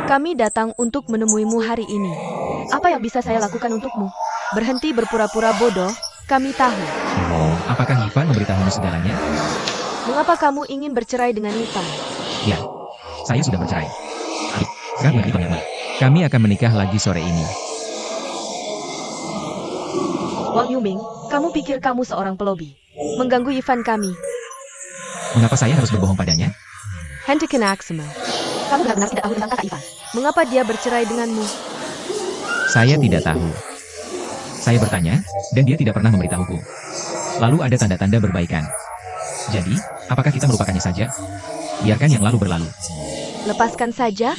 Kami datang untuk menemuimu hari ini. Apa yang bisa saya lakukan untukmu? Berhenti berpura-pura bodoh, kami tahu. Oh, apakah Ivan memberitahumu segalanya? Mengapa kamu ingin bercerai dengan Ivan? Ya, saya sudah bercerai. Sekarang dengan Ivan yang baru. Kami akan menikah lagi sore ini. Wang Yuming, kamu pikir kamu seorang pelobi? Mengganggu Ivan kami. Mengapa saya harus berbohong padanya? Hentikan aksimu. Kamu benar-benar tidak tahu tentang kakak Ivan. Mengapa dia bercerai denganmu? Saya tidak tahu. Saya bertanya, dan dia tidak pernah memberitahuku. Lalu ada tanda-tanda berbaikan. Jadi, apakah kita melupakannya saja? Biarkan yang lalu berlalu. Lepaskan saja.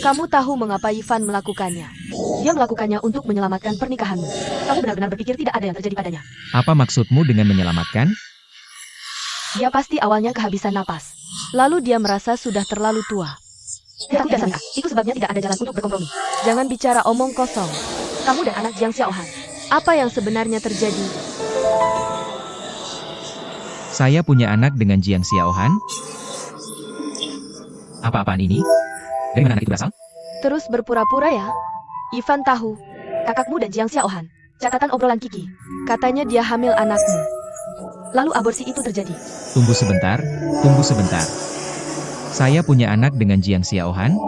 Kamu tahu mengapa Ivan melakukannya. Dia melakukannya untuk menyelamatkan pernikahanmu. Kamu benar-benar berpikir tidak ada yang terjadi padanya. Apa maksudmu dengan menyelamatkan? Dia pasti awalnya kehabisan napas. Lalu dia merasa sudah terlalu tua. Tetapi dasarnya, itu sebabnya tidak ada jalan untuk berkompromi. Jangan bicara omong kosong. Kamu dan anak Jiang Xiaohan. Apa yang sebenarnya terjadi? Saya punya anak dengan Jiang Xiaohan? Apa-apaan ini? Dari mana anak itu berasal? Terus berpura-pura ya? Ivan tahu. Kakakmu dan Jiang Xiaohan. Catatan obrolan Kiki. Katanya dia hamil anakmu. Lalu aborsi itu terjadi. Tunggu sebentar, tunggu sebentar. Saya punya anak dengan Jiang Xiaohan?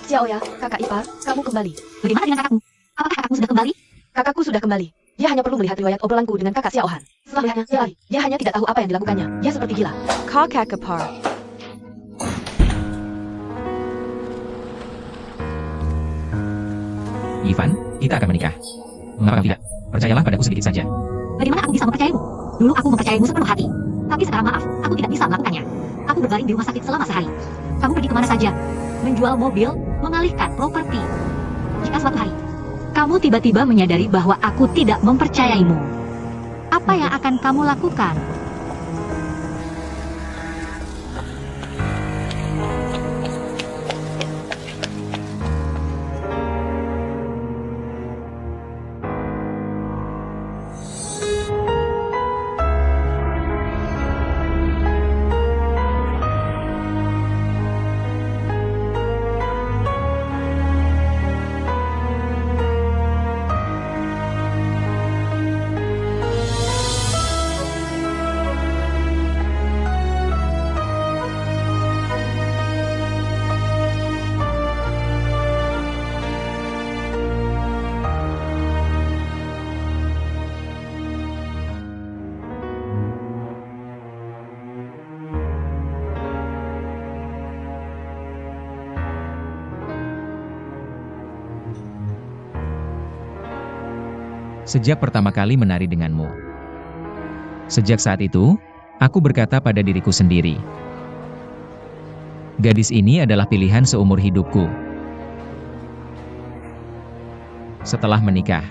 Xiao ya, kakak ipar, kamu kembali. Bagaimana dengan kakakmu? Apakah kakakmu sudah kembali? Kakakku sudah kembali. Dia hanya perlu melihat riwayat obrolanku dengan kakak Xiaohan. Setelah melihatnya, dia lari. Dia hanya tidak tahu apa yang dilakukannya. Dia seperti gila. Kakak ipar. Ivan, kita akan menikah. Mengapa kamu tidak? Percayalah padaku sedikit saja. Bagaimana aku bisa mempercayaimu? Dulu aku mempercayaimu sepenuh hati. Tapi sekarang maaf, aku tidak bisa melakukannya. Aku berbaring di rumah sakit selama sehari. Kamu pergi kemana saja? Menjual mobil, mengalihkan properti. Jika suatu hari, kamu tiba-tiba menyadari bahwa aku tidak mempercayaimu, apa yang akan kamu lakukan? Sejak pertama kali menari denganmu. Sejak saat itu, aku berkata pada diriku sendiri, gadis ini adalah pilihan seumur hidupku. Setelah menikah,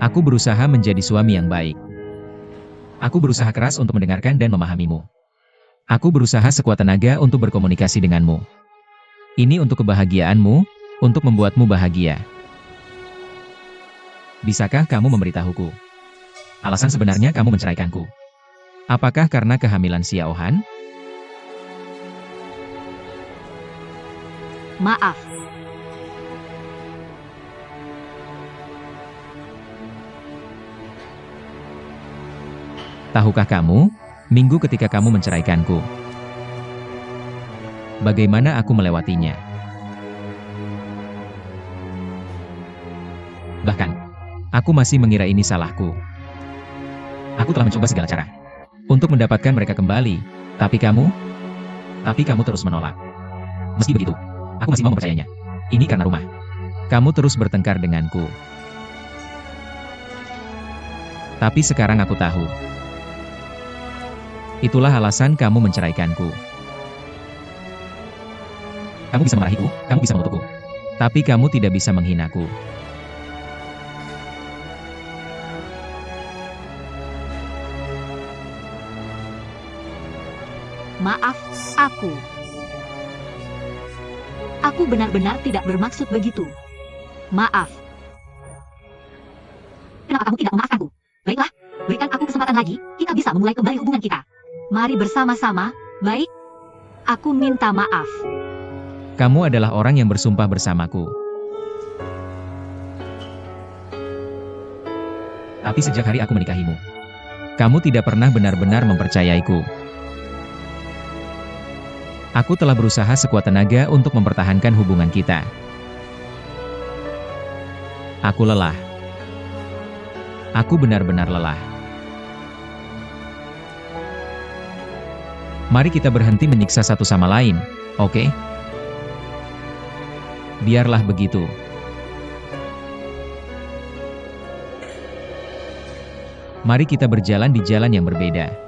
aku berusaha menjadi suami yang baik. Aku berusaha keras untuk mendengarkan dan memahamimu. Aku berusaha sekuat tenaga untuk berkomunikasi denganmu. Ini untuk kebahagiaanmu, untuk membuatmu bahagia. Bisakah kamu memberitahuku? Alasan sebenarnya kamu menceraikanku. Apakah karena kehamilan Xiao Han? Maaf. Tahukah kamu, minggu ketika kamu menceraikanku, bagaimana aku melewatinya? Bahkan, aku masih mengira ini salahku. Aku telah mencoba segala cara untuk mendapatkan mereka kembali, tapi kamu terus menolak. Meski begitu, aku masih mau mempercayainya. Ini karena rumah. Kamu terus bertengkar denganku. Tapi sekarang aku tahu. Itulah alasan kamu menceraikanku. Kamu bisa memarahiku, kamu bisa mengutukku. Tapi kamu tidak bisa menghinaku. Maaf, Aku benar-benar tidak bermaksud begitu. Maaf. Kenapa kamu tidak memaafkanku? Baiklah, berikan aku kesempatan lagi, kita bisa memulai kembali hubungan kita. Mari bersama-sama, baik? Aku minta maaf. Kamu adalah orang yang bersumpah bersamaku. Tapi sejak hari aku menikahimu, kamu tidak pernah benar-benar mempercayaiku. Aku telah berusaha sekuat tenaga untuk mempertahankan hubungan kita. Aku lelah. Aku benar-benar lelah. Mari kita berhenti menyiksa satu sama lain, oke? Biarlah begitu. Mari kita berjalan di jalan yang berbeda.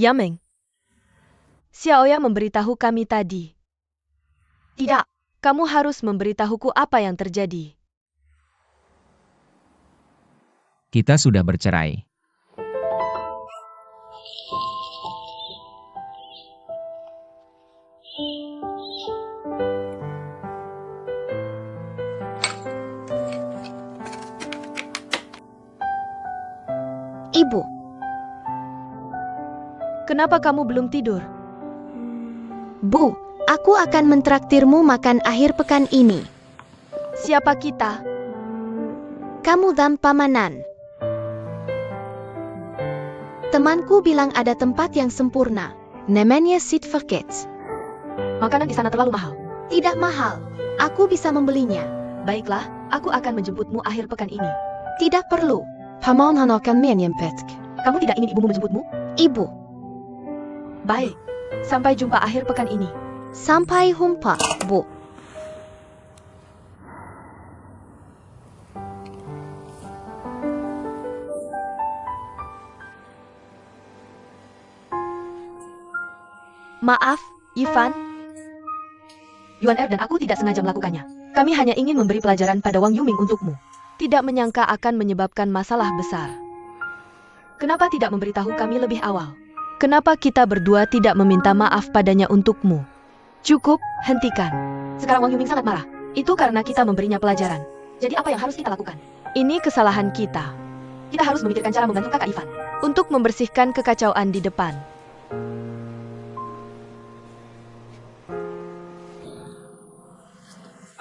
Yameng. Xiaoya memberitahu kami tadi. Tidak, Kamu harus memberitahuku apa yang terjadi. Kita sudah bercerai. Ibu. Kenapa kamu belum tidur? Bu, aku akan mentraktirmu makan akhir pekan ini. Siapa kita? Kamu dan Pamanan. Temanku bilang ada tempat yang sempurna. Namanya Sitverkets. Makanan di sana terlalu mahal. Tidak mahal. Aku bisa membelinya. Baiklah, aku akan menjemputmu akhir pekan ini. Tidak perlu. Paman akan menyempetk. Kamu tidak ingin ibumu menjemputmu? Ibu. Baik. Sampai jumpa akhir pekan ini. Sampai jumpa, Bu. Maaf, Ivan. Yuan Er dan aku tidak sengaja melakukannya. Kami hanya ingin memberi pelajaran pada Wang Yuming untukmu. Tidak menyangka akan menyebabkan masalah besar. Kenapa tidak memberitahu kami lebih awal? Kenapa kita berdua tidak meminta maaf padanya untukmu? Cukup, hentikan. Sekarang Wang Yuming sangat marah. Itu karena kita memberinya pelajaran. Jadi apa yang harus kita lakukan? Ini kesalahan kita. Kita harus memikirkan cara membantu kakak Ivan untuk membersihkan kekacauan di depan.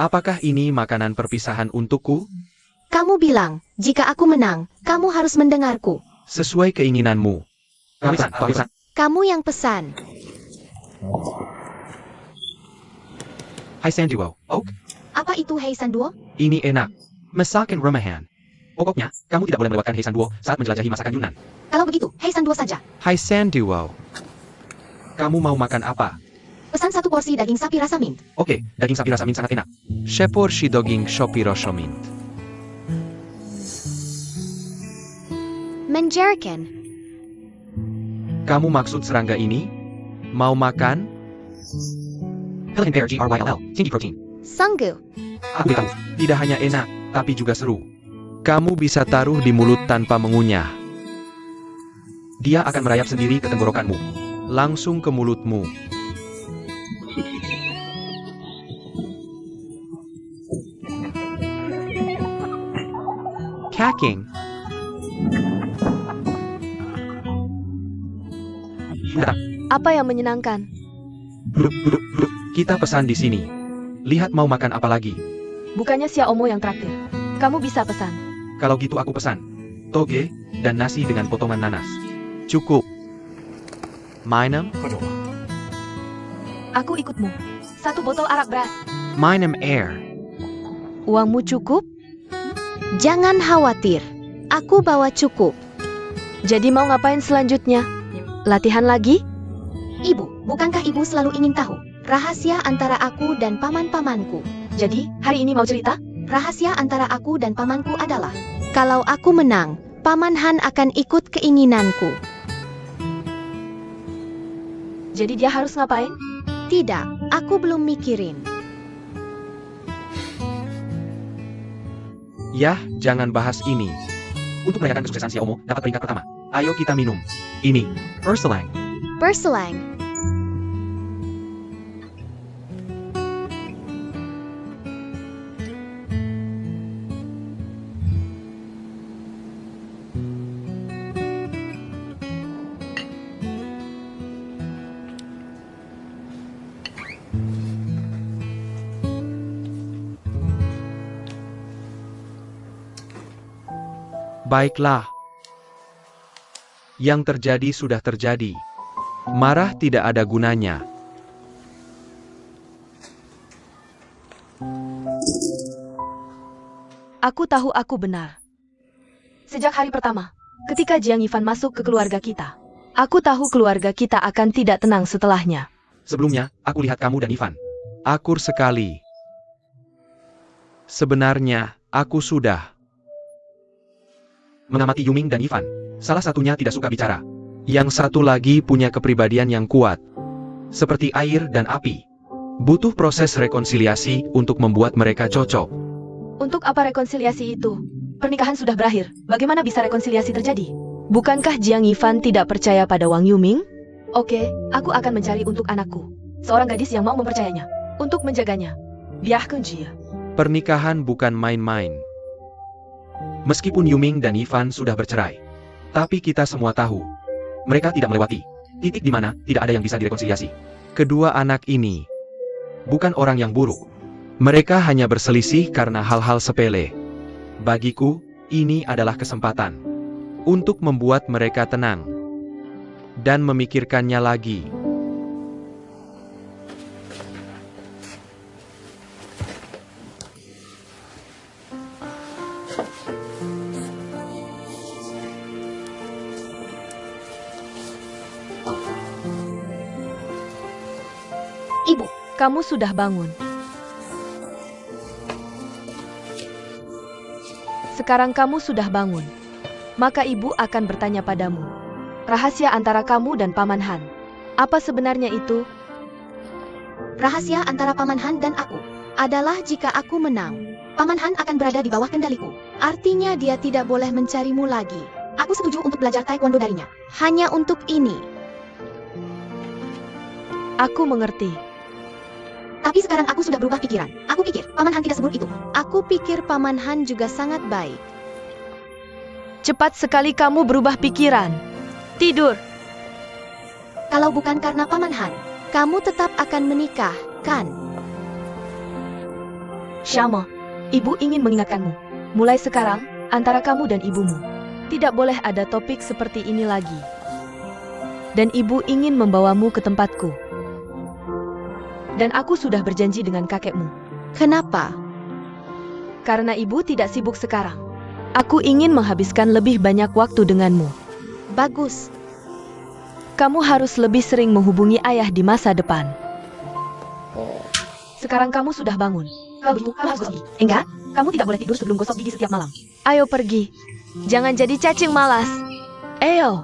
Apakah ini makanan perpisahan untukku? Kamu bilang, jika aku menang, kamu harus mendengarku. Sesuai keinginanmu. Pamisan. Kamu yang pesan. Hai Sanduo. Oh, Apa itu Hei Sanduo? ini enak. Masakan rumahan. Pokoknya, kamu tidak boleh melewatkan Hei Sanduo saat menjelajahi masakan Yunan. Kalau begitu, Hei Sanduo saja. Hai Sanduo. Kamu mau makan apa? Pesan 1 porsi daging sapi rasa mint. Oke, daging sapi rasa mint sangat enak. Sheporshi doging shopi roshomint. Menjarakan. Kamu maksud serangga ini? Mau makan? Helen Bear GRYLL, tinggi protein. Sanggup. Aku tahu. Tidak hanya enak, tapi juga seru. Kamu bisa taruh di mulut tanpa mengunyah. Dia akan merayap sendiri ke tenggorokanmu. Langsung ke mulutmu. Kacking. Datang. Apa yang menyenangkan? Duduk. Kita pesan di sini. Lihat mau makan apa lagi. Bukannya Xiaomo yang traktir. Kamu bisa pesan. Kalau gitu aku pesan. Toge, dan nasi dengan potongan nanas. Cukup. Minum? Aku ikutmu. 1 botol arak beras. Minum air. Uangmu cukup? Jangan khawatir. Aku bawa cukup. Jadi mau ngapain selanjutnya? Latihan lagi? Ibu, bukankah ibu selalu ingin tahu rahasia antara aku dan paman-pamanku? Jadi, hari ini mau cerita? Rahasia antara aku dan pamanku adalah Kalau aku menang, Paman Han akan ikut keinginanku. Jadi dia harus ngapain? Tidak, aku belum mikirin. Yah, jangan bahas ini. Untuk merayakan kesuksesan Xiaomo dapat peringkat pertama. Ayo kita minum. Ini, Ursulang. Berselang. Baiklah. Yang terjadi sudah terjadi. Marah tidak ada gunanya. Aku tahu aku benar. Sejak hari pertama, ketika Jiang Yifan masuk ke keluarga kita, aku tahu keluarga kita akan tidak tenang setelahnya. Sebelumnya, aku lihat kamu dan Ivan. Akur sekali. Sebenarnya, aku sudah Mengamati Yuming dan Ivan. Salah satunya tidak suka bicara. Yang satu lagi punya kepribadian yang kuat. Seperti air dan api. Butuh proses rekonsiliasi untuk membuat mereka cocok. Untuk apa rekonsiliasi itu? Pernikahan sudah berakhir, bagaimana bisa rekonsiliasi terjadi? Bukankah Jiang Yifan tidak percaya pada Wang Yuming? Oke, aku akan mencari untuk anakku seorang gadis yang mau mempercayainya, untuk menjaganya. Biarkan dia. Pernikahan bukan main-main. Meskipun Yuming dan Ivan sudah bercerai. Tapi kita semua tahu. Mereka tidak melewati titik di mana tidak ada yang bisa direkonsiliasi. Kedua anak ini bukan orang yang buruk. Mereka hanya berselisih karena hal-hal sepele. Bagiku, ini adalah kesempatan untuk membuat mereka tenang dan memikirkannya lagi. Ibu. Kamu sudah bangun. Sekarang kamu sudah bangun. Maka ibu akan bertanya padamu. Rahasia antara kamu dan Paman Han. Apa sebenarnya itu? Rahasia antara Paman Han dan aku adalah jika aku menang, Paman Han akan berada di bawah kendaliku. Artinya dia tidak boleh mencarimu lagi. Aku setuju untuk belajar taekwondo darinya. Hanya untuk ini. Aku mengerti. Tapi sekarang aku sudah berubah pikiran. Aku pikir Paman Han tidak seburuk itu. Aku pikir Paman Han juga sangat baik. Cepat sekali kamu berubah pikiran. Tidur. Kalau bukan karena Paman Han, Kamu tetap akan menikah, kan? Syama, ibu ingin mengingatkanmu. Mulai sekarang, antara kamu dan ibumu, tidak boleh ada topik seperti ini lagi. Dan ibu ingin membawamu ke tempatku. Dan aku sudah berjanji dengan kakekmu. Kenapa? Karena ibu tidak sibuk sekarang. Aku ingin menghabiskan lebih banyak waktu denganmu. Bagus. Kamu harus lebih sering menghubungi ayah di masa depan. Sekarang kamu sudah bangun. Kalau begitu, kamu harus gosok gigi. Enggak, Kamu tidak boleh tidur sebelum gosok gigi setiap malam. Ayo pergi. Jangan jadi cacing malas. Ayo.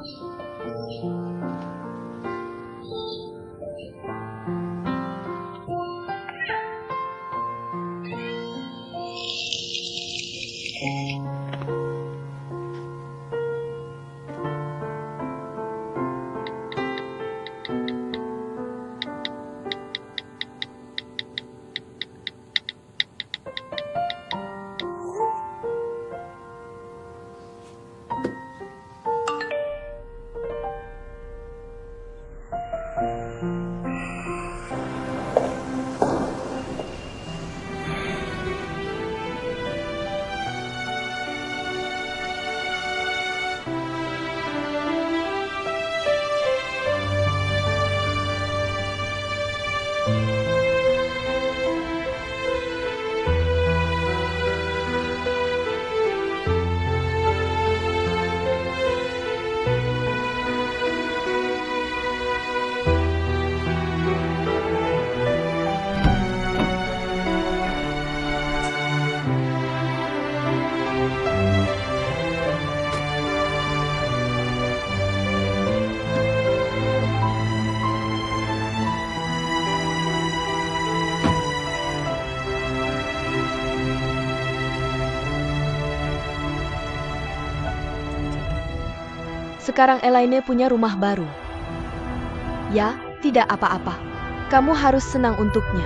Sekarang Elaine punya rumah baru. Ya, tidak apa-apa. Kamu harus senang untuknya.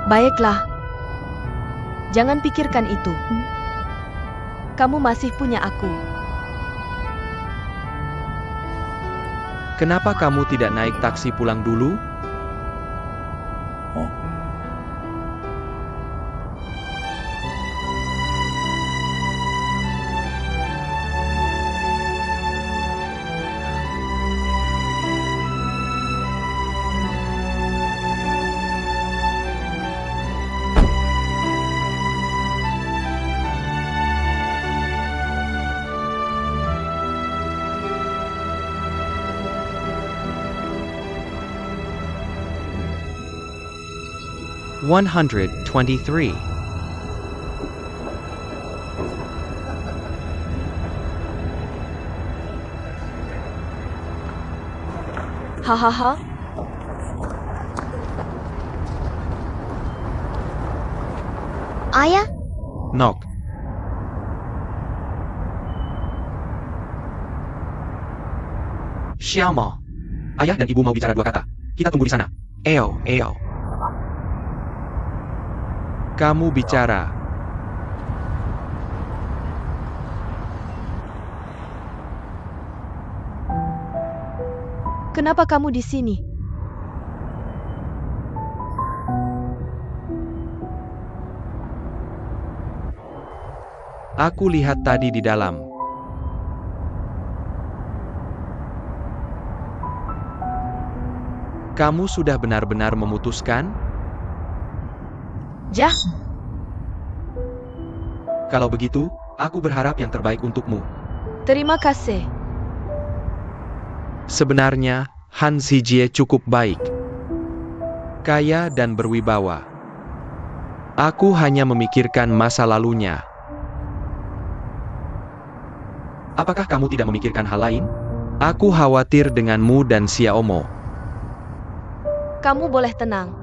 Baiklah. Jangan pikirkan itu. Kamu masih punya aku. Kenapa kamu tidak naik taksi pulang dulu? $123. Hahaha. Ayah, Knock. Xiaoma. Ayah dan ibu mau bicara dua kata. Kita tunggu di sana. Eo. Kamu bicara. Kenapa kamu di sini? Aku lihat tadi di dalam. Kamu sudah benar-benar memutuskan? Jah, Kalau begitu, aku berharap yang terbaik untukmu. terima kasih. Sebenarnya, Han Zijie cukup baik. Kaya dan berwibawa. Aku hanya memikirkan masa lalunya. Apakah kamu tidak memikirkan hal lain? Aku khawatir denganmu dan Xiaomo. Kamu boleh tenang.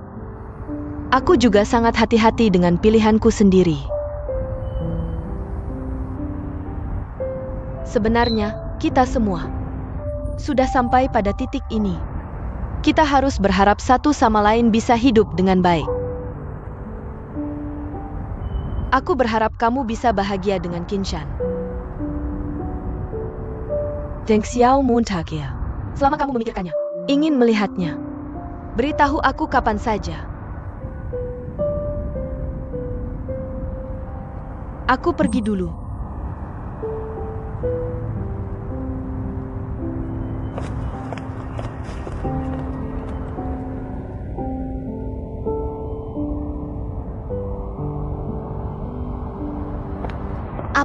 Aku juga sangat hati-hati dengan pilihanku sendiri. Sebenarnya, kita semua sudah sampai pada titik ini. Kita harus berharap satu sama lain bisa hidup dengan baik. Aku berharap kamu bisa bahagia dengan Qinshan. Deng Xiao Muntakia. Selama kamu memikirkannya, ingin melihatnya, beritahu aku kapan saja. Aku pergi dulu.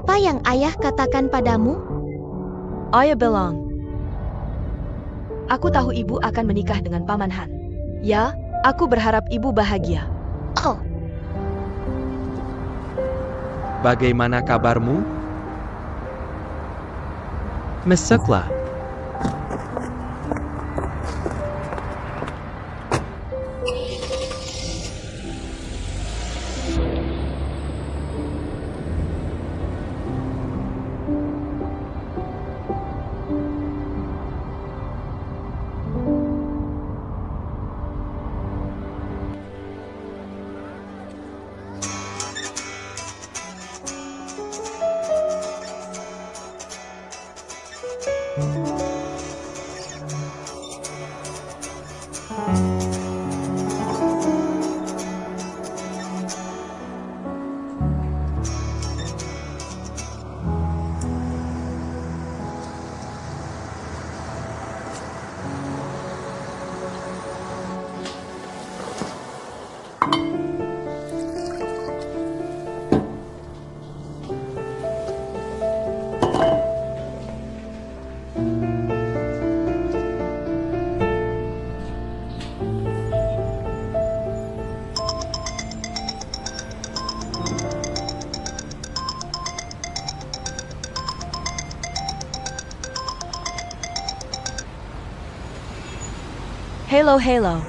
apa yang ayah katakan padamu? Ayah bilang, Aku tahu ibu akan menikah dengan Paman Han. Ya, aku berharap ibu bahagia. Oh, Bagaimana kabarmu? Masuklah. Hello, hello.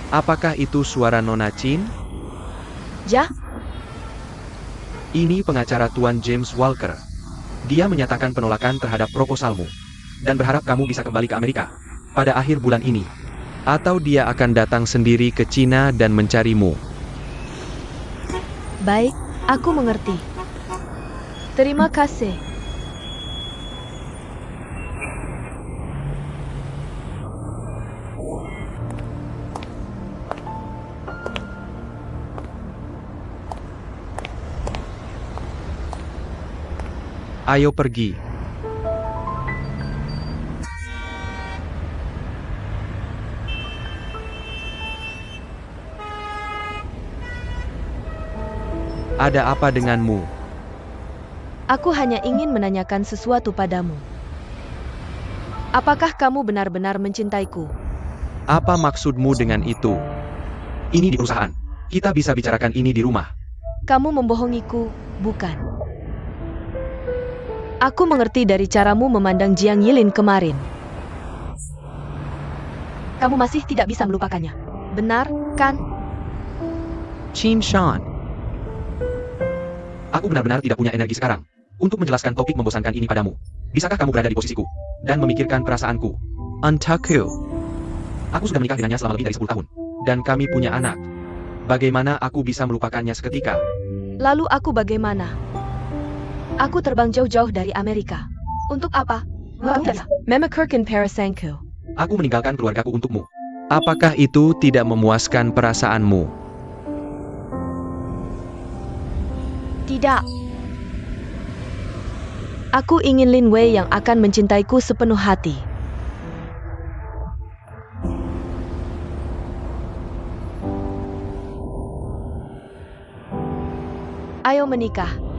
Apakah itu suara Nona Chin? Ja? Ini pengacara Tuan James Walker. Dia menyatakan penolakan terhadap proposalmu dan berharap kamu bisa kembali ke Amerika pada akhir bulan ini. Atau dia akan datang sendiri ke Cina dan mencarimu. Baik, aku mengerti. Terima kasih. Ayo pergi. Ada apa denganmu? Aku hanya ingin menanyakan sesuatu padamu. Apakah kamu benar-benar mencintaiku? Apa maksudmu dengan itu? Ini di perusahaan. Kita bisa bicarakan ini di rumah. Kamu membohongiku, bukan? Aku mengerti dari caramu memandang Jiang Yilin kemarin. Kamu masih tidak bisa melupakannya. Benar, kan? Chin Shan. Aku benar-benar tidak punya energi sekarang untuk menjelaskan topik membosankan ini padamu. Bisakah kamu berada di posisiku dan memikirkan perasaanku? Antaku. Aku sudah menikah dengannya selama lebih dari 10 tahun. Dan kami punya anak. Bagaimana aku bisa melupakannya seketika? Lalu aku bagaimana? Aku terbang jauh-jauh dari Amerika. Untuk apa? Memekerkan Parasangku. Aku meninggalkan keluargaku untukmu. Apakah itu tidak memuaskan perasaanmu? Tidak. Aku ingin Lin Wei yang akan mencintaiku sepenuh hati. Ayo menikah.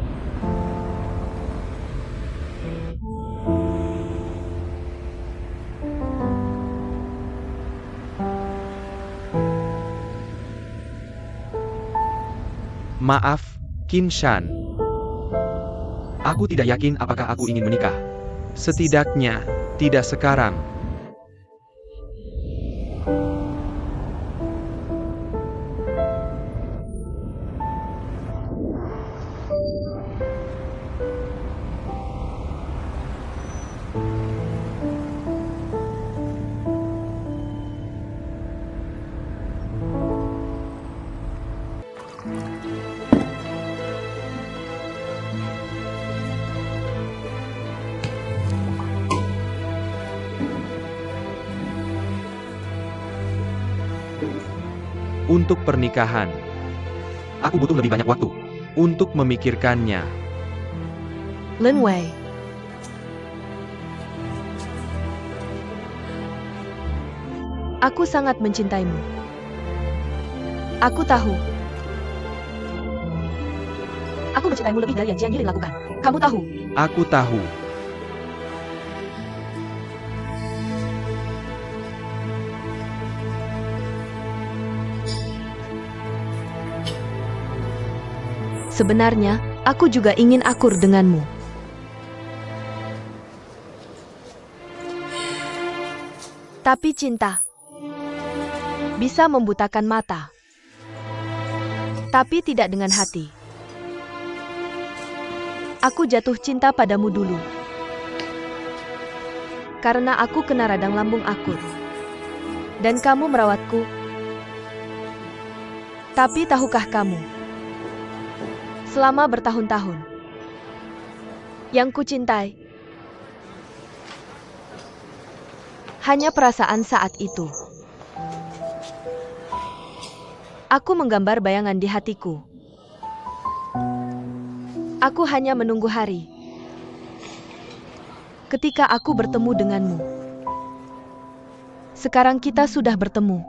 Maaf, Qin Shan. Aku tidak yakin apakah aku ingin menikah. Setidaknya, tidak sekarang. Untuk pernikahan, aku butuh lebih banyak waktu untuk memikirkannya. Lin Wei. Aku sangat mencintaimu. Aku tahu. Aku mencintaimu lebih dari yang Jiang Yilin lakukan. Kamu tahu. Aku tahu. Sebenarnya, aku juga ingin akur denganmu. Tapi cinta bisa membutakan mata, tapi tidak dengan hati. Aku jatuh cinta padamu dulu, karena aku kena radang lambung akut, dan kamu merawatku. Tapi tahukah kamu, selama bertahun-tahun, yang kucintai hanya perasaan saat itu. Aku menggambar bayangan di hatiku. Aku hanya menunggu hari ketika aku bertemu denganmu. Sekarang kita sudah bertemu,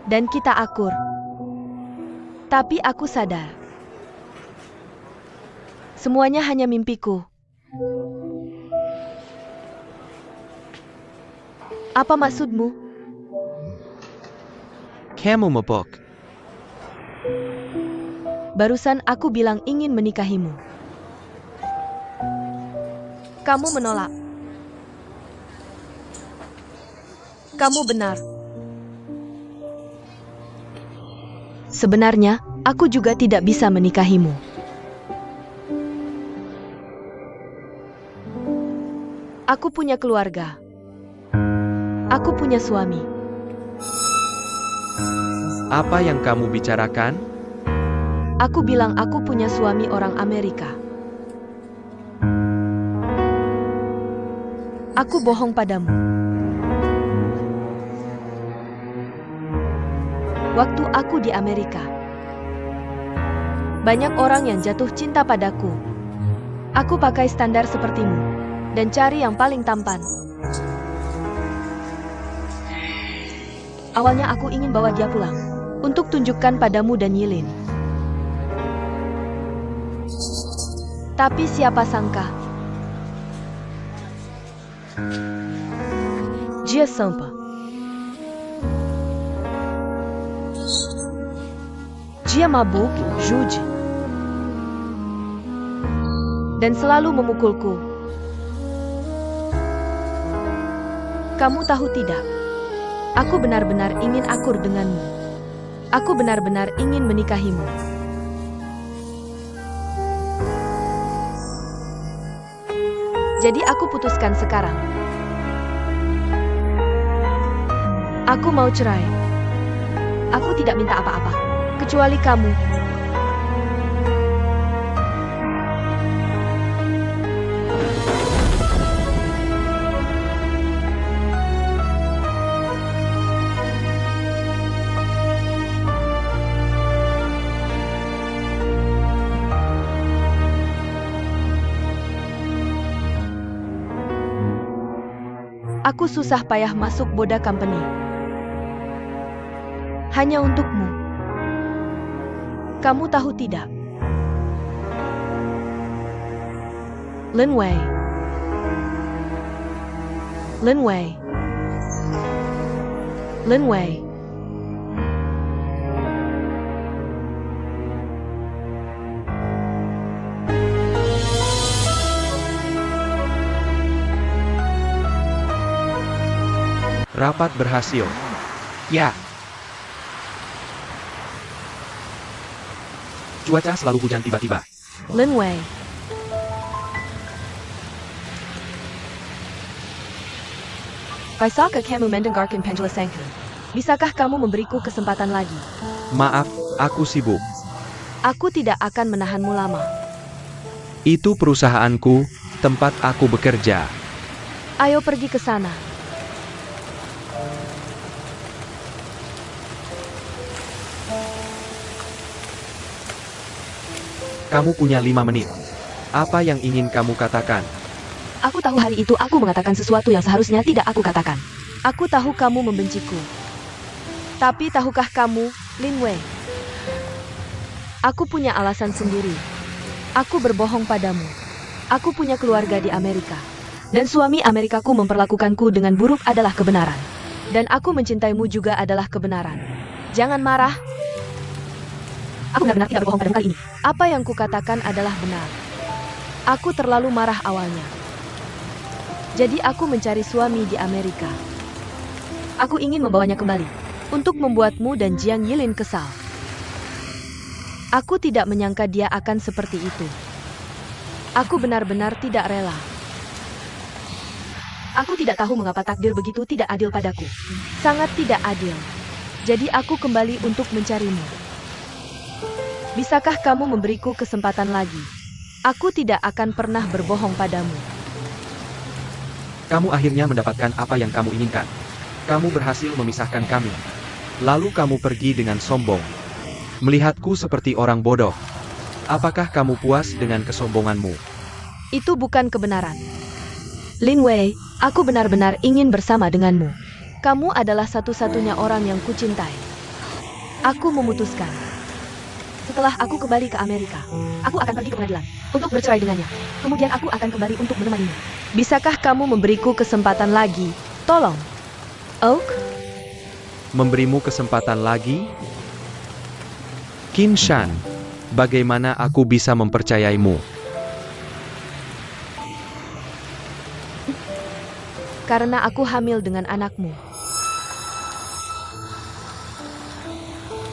dan kita akur. Tapi aku sadar, semuanya hanya mimpiku. Apa maksudmu? Kamu mabuk. Barusan aku bilang ingin menikahimu. Kamu menolak. Kamu benar. Sebenarnya, aku juga tidak bisa menikahimu. Aku punya keluarga. Aku punya suami. Apa yang kamu bicarakan? Aku bilang aku punya suami orang Amerika. Aku bohong padamu. Waktu aku di Amerika, banyak orang yang jatuh cinta padaku. Aku pakai standar sepertimu, dan cari yang paling tampan. Awalnya aku ingin bawa dia pulang, untuk tunjukkan padamu dan Yilin. Tapi siapa sangka, dia sampai. Dia mabuk, jujur, dan selalu memukulku. Kamu tahu tidak? Aku benar-benar ingin akur denganmu. Aku benar-benar ingin menikahimu. Jadi aku putuskan sekarang. Aku mau cerai. Aku tidak minta apa-apa, kecuali kamu. Aku susah payah masuk Boda Company. Hanya untukmu. Kamu tahu tidak? Lin Wei. Lin Wei. Lin Wei. Rapat berhasil. Ya. Cuaca selalu hujan tiba-tiba. Lin Wei. Bisakah kamu mendengarkan penjelasanku? Bisakah kamu memberiku kesempatan lagi? Maaf, aku sibuk. Aku tidak akan menahanmu lama. Itu perusahaanku, tempat aku bekerja. Ayo pergi ke sana. Kamu punya 5 menit. Apa yang ingin kamu katakan? Aku tahu hari itu aku mengatakan sesuatu yang seharusnya tidak aku katakan. Aku tahu kamu membenciku. Tapi tahukah kamu, Lin Wei? Aku punya alasan sendiri. Aku berbohong padamu. Aku punya keluarga di Amerika. Dan suami Amerikaku memperlakukanku dengan buruk adalah kebenaran. Dan aku mencintaimu juga adalah kebenaran. Jangan marah. Aku benar-benar tidak berbohong padamu kali ini. Apa yang kukatakan adalah benar. Aku terlalu marah awalnya. Jadi aku mencari suami di Amerika. Aku ingin membawanya kembali untuk membuatmu dan Jiang Yilin kesal. Aku tidak menyangka dia akan seperti itu. Aku benar-benar tidak rela. Aku tidak tahu mengapa takdir begitu tidak adil padaku. Sangat tidak adil. Jadi aku kembali untuk mencarimu. Bisakah kamu memberiku kesempatan lagi? Aku tidak akan pernah berbohong padamu. Kamu akhirnya mendapatkan apa yang kamu inginkan. Kamu berhasil memisahkan kami. Lalu kamu pergi dengan sombong. Melihatku seperti orang bodoh. Apakah kamu puas dengan kesombonganmu? Itu bukan kebenaran. Lin Wei, aku benar-benar ingin bersama denganmu. Kamu adalah satu-satunya orang yang kucintai. Aku memutuskan. Setelah aku kembali ke Amerika, aku akan pergi ke pengadilan untuk bercerai dengannya. Kemudian aku akan kembali untuk menemanimu. Bisakah kamu memberiku kesempatan lagi? Tolong. Oak? Memberimu kesempatan lagi? Qin Shan, bagaimana aku bisa mempercayaimu? Karena aku hamil dengan anakmu.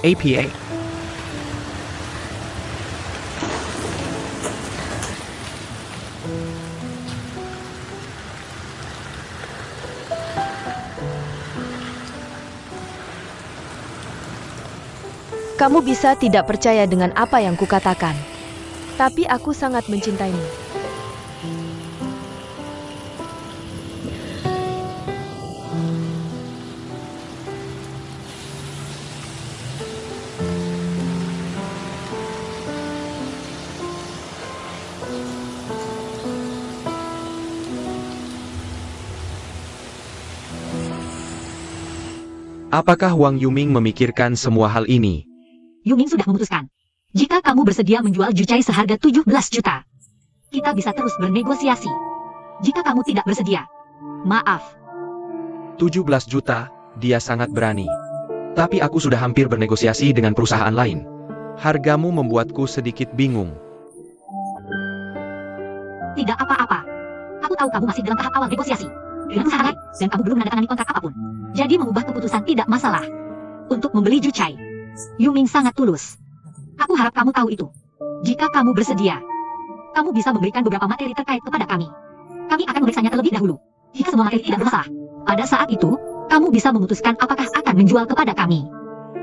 APA. Kamu bisa tidak percaya dengan apa yang kukatakan. Tapi aku sangat mencintaimu. Apakah Wang Yuming memikirkan semua hal ini? Yuming sudah memutuskan. Jika kamu bersedia menjual Jucai seharga 17 juta, kita bisa terus bernegosiasi. Jika kamu tidak bersedia, maaf. 17 juta, dia sangat berani. Tapi aku sudah hampir bernegosiasi dengan perusahaan lain. Hargamu membuatku sedikit bingung. Tidak apa-apa. Aku tahu kamu masih dalam tahap awal negosiasi dengan perusahaan lain, dan kamu belum menandatangani kontrak apapun. Jadi mengubah keputusan tidak masalah. Untuk membeli Jucai, Yuming sangat tulus. Aku harap kamu tahu itu. Jika kamu bersedia, kamu bisa memberikan beberapa materi terkait kepada kami. Kami akan memeriksanya terlebih dahulu. Jika semua materi tidak bermasalah, pada saat itu, kamu bisa memutuskan apakah akan menjual kepada kami.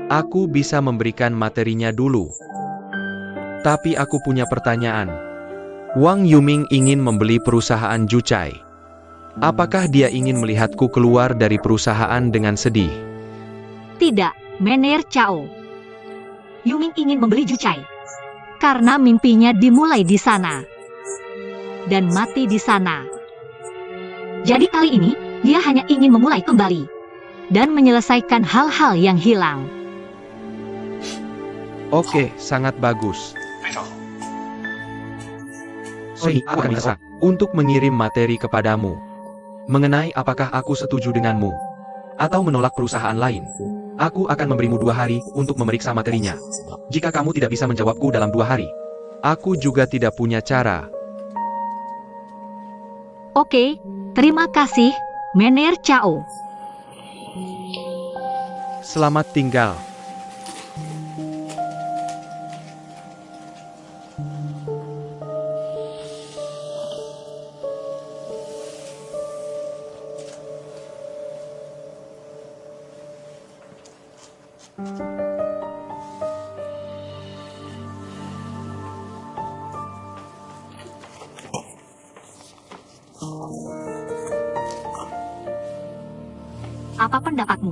Aku bisa memberikan materinya dulu. Tapi aku punya pertanyaan. Wang Yuming ingin membeli perusahaan Jucai. Apakah dia ingin melihatku keluar dari perusahaan dengan sedih? Tidak, Mener Chao. Yuming ingin membeli Jucai karena mimpinya dimulai di sana dan mati di sana. Jadi kali ini, dia hanya ingin memulai kembali dan menyelesaikan hal-hal yang hilang. Oke, sangat bagus. Soi, aku akan bisa untuk mengirim materi kepadamu. Mengenai apakah aku setuju denganmu atau menolak perusahaan lain. Aku akan memberimu 2 hari untuk memeriksa materinya. Jika kamu tidak bisa menjawabku dalam 2 hari, aku juga tidak punya cara. Oke, terima kasih, Mener Chao. Selamat tinggal. Apa pendapatmu?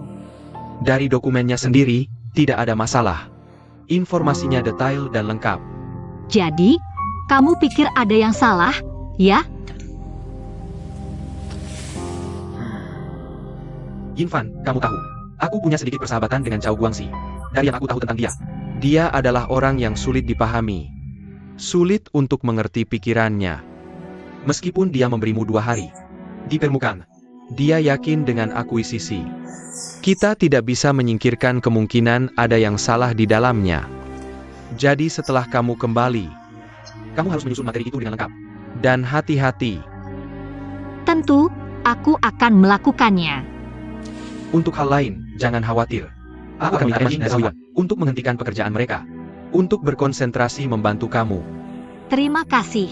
Dari dokumennya sendiri, tidak ada masalah. Informasinya detail dan lengkap. Jadi, kamu pikir ada yang salah, ya? Yinfan, kamu tahu, aku punya sedikit persahabatan dengan Cao Guangxi. Dari yang aku tahu tentang dia, Dia adalah orang yang sulit dipahami. Sulit untuk mengerti pikirannya. meskipun dia memberimu 2 hari. Di permukaan, Dia yakin dengan akuisisi. Kita tidak bisa menyingkirkan kemungkinan ada yang salah di dalamnya. Jadi setelah kamu kembali, Kamu harus menyusun materi itu dengan lengkap. dan hati-hati. Tentu, aku akan melakukannya. Untuk hal lain, jangan khawatir. Aku akan minta Anjing dan Xiaoyuan untuk menghentikan pekerjaan mereka. Untuk berkonsentrasi membantu kamu. Terima kasih.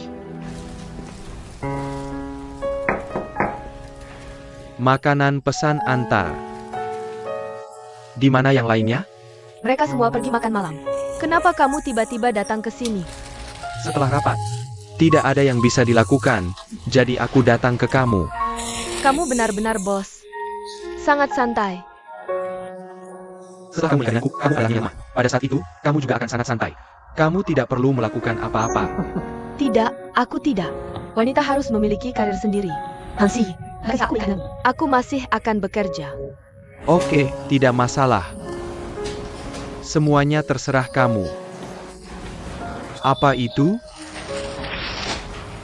Makanan pesan antar. Di mana yang lainnya? Mereka semua pergi makan malam. Kenapa kamu tiba-tiba datang ke sini? Setelah rapat, Tidak ada yang bisa dilakukan, jadi aku datang ke kamu. Kamu benar-benar bos. Sangat santai. setelah kamu menikahi aku, kamu adalah yang lemah. Pada saat itu, kamu juga akan sangat santai. Kamu tidak perlu melakukan apa-apa. Tidak, aku tidak. Wanita harus memiliki karir sendiri. Hansi, aku masih akan bekerja. Oke, tidak masalah. Semuanya terserah kamu. Apa itu?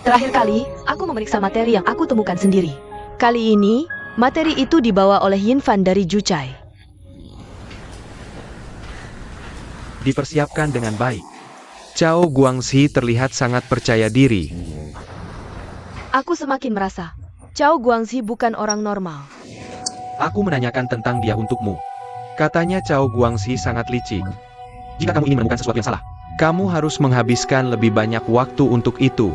Terakhir kali, aku memeriksa materi yang aku temukan sendiri. Kali ini, materi itu dibawa oleh Yin Fan dari Jucai. Dipersiapkan dengan baik. Cao Guangxi terlihat sangat percaya diri. Aku semakin merasa, Cao Guangxi bukan orang normal. Aku menanyakan tentang dia untukmu. Katanya Cao Guangxi sangat licik. Jika kamu ingin menemukan sesuatu yang salah, Kamu harus menghabiskan lebih banyak waktu untuk itu.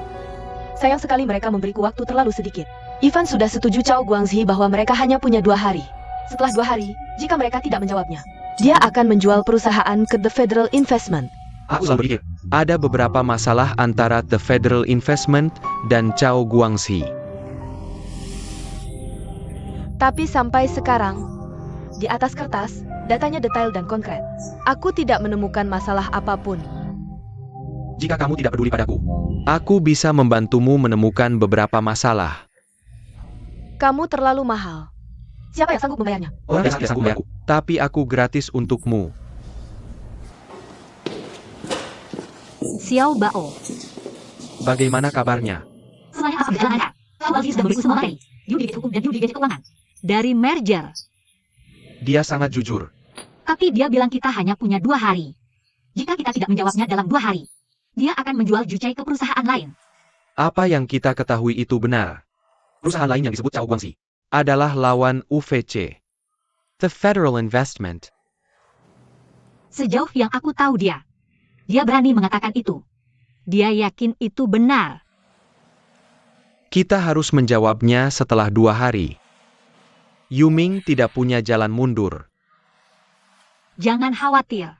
Sayang sekali mereka memberiku waktu terlalu sedikit. Ivan sudah setuju Cao Guangxi bahwa mereka hanya punya 2 hari. Setelah 2 hari, jika mereka tidak menjawabnya, dia akan menjual perusahaan ke The Federal Investment. aku selalu berpikir, Ada beberapa masalah antara The Federal Investment dan Cao Guangxi. Tapi sampai sekarang, di atas kertas, datanya detail dan konkret. Aku tidak menemukan masalah apapun. jika kamu tidak peduli padaku, Aku bisa membantumu menemukan beberapa masalah. Kamu terlalu mahal. Siapa yang sanggup membayarnya? orang biasa tidak sanggup membayarku. Tapi aku gratis untukmu. Xiao Bao. Bagaimana kabarnya? Semuanya apa berjalan lancar? Guangxi sudah memberiku semua materi. Yu di gadget hukum dan Yu di gadget keuangan. Dari merger. Dia sangat jujur. Tapi dia bilang kita hanya punya 2 hari. Jika kita tidak menjawabnya dalam 2 hari, dia akan menjual Jucai ke perusahaan lain. Apa yang kita ketahui itu benar. Perusahaan lain yang disebut Cao Guangxi Adalah lawan UVC. The Federal Investment. Sejauh yang aku tahu dia berani mengatakan itu. Dia yakin itu benar. Kita harus menjawabnya setelah 2 hari. Yuming tidak punya jalan mundur. Jangan khawatir.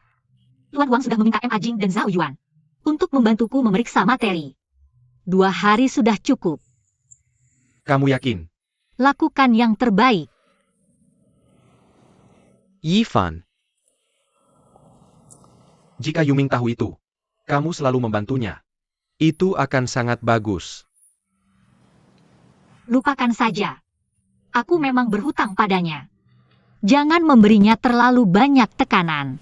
Tuan Wang sudah meminta Ma Jing dan Zhao Yuan untuk membantuku memeriksa materi. 2 hari sudah cukup. Kamu yakin? Lakukan yang terbaik. Yifan, Jika Yuming tahu itu, kamu selalu membantunya. itu akan sangat bagus. Lupakan saja. Aku memang berhutang padanya. Jangan memberinya terlalu banyak tekanan.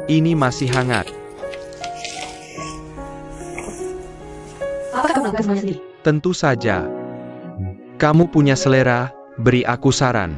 Ini masih hangat. Apakah kamu melakukan semuanya sendiri? Tentu saja. Kamu punya selera, beri aku saran.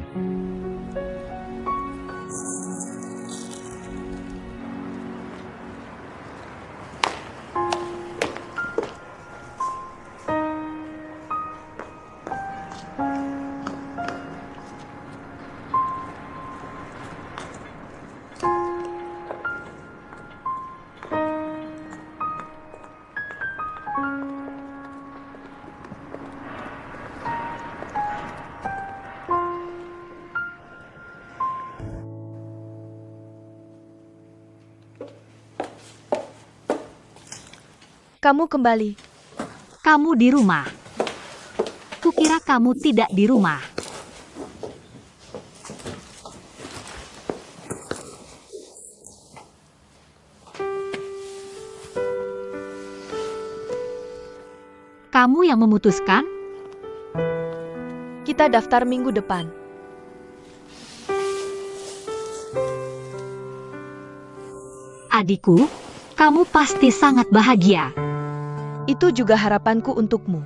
Kamu kembali. Kamu di rumah. Kukira kamu tidak di rumah. Kamu yang memutuskan? Kita daftar minggu depan. Adikku, kamu pasti sangat bahagia. Itu juga harapanku untukmu.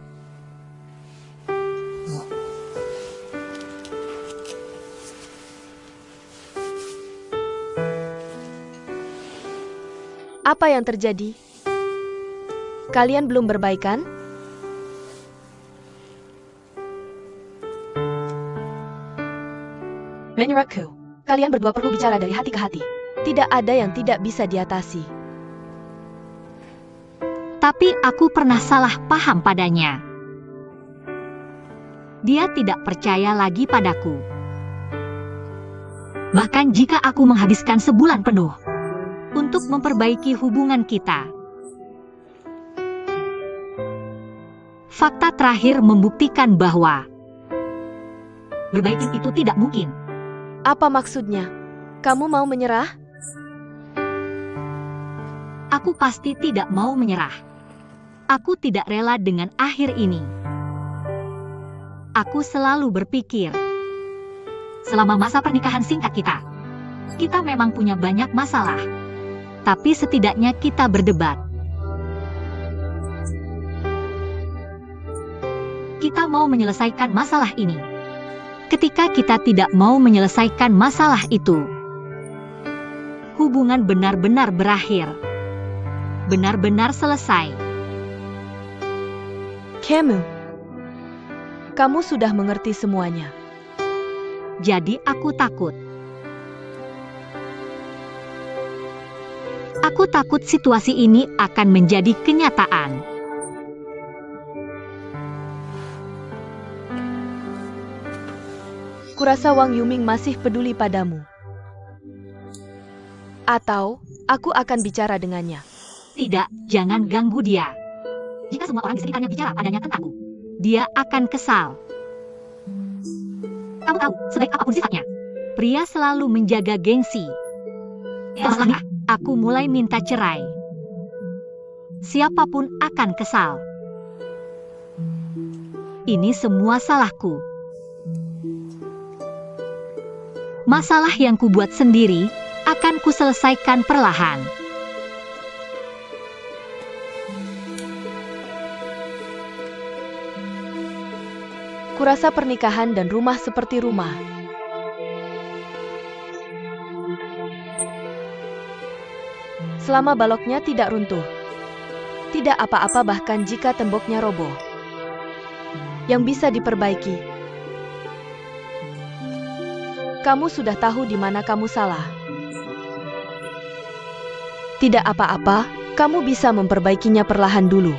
Apa yang terjadi? Kalian belum berbaikan? Menurutku, kalian berdua perlu bicara dari hati ke hati. Tidak ada yang tidak bisa diatasi. Tapi aku pernah salah paham padanya. Dia tidak percaya lagi padaku. Bahkan jika aku menghabiskan sebulan penuh untuk memperbaiki hubungan kita. Fakta terakhir membuktikan bahwa berbaiki itu tidak mungkin. Apa maksudnya? Kamu mau menyerah? Aku pasti tidak mau menyerah. Aku tidak rela dengan akhir ini. Aku selalu berpikir, selama masa pernikahan singkat kita memang punya banyak masalah. Tapi setidaknya kita berdebat. Kita mau menyelesaikan masalah ini. Ketika kita tidak mau menyelesaikan masalah itu, hubungan benar-benar berakhir. Benar-benar selesai. Kamu sudah mengerti semuanya. Jadi aku takut. Aku takut situasi ini akan menjadi kenyataan. Kurasa Wang Yuming masih peduli padamu. Atau, aku akan bicara dengannya. Tidak, jangan ganggu dia. Jika semua orang di sekitarnya bicara padanya tentangku, dia akan kesal. Kamu tahu, sebaik apapun sifatnya, pria selalu menjaga gengsi. Setelahnya, aku mulai minta cerai. Siapapun akan kesal. Ini semua salahku. Masalah yang kubuat sendiri akan kuselesaikan perlahan. Kurasa pernikahan dan rumah seperti rumah. Selama baloknya tidak runtuh. Tidak apa-apa bahkan jika temboknya roboh. Yang bisa diperbaiki. Kamu sudah tahu di mana kamu salah. Tidak apa-apa, kamu bisa memperbaikinya perlahan dulu.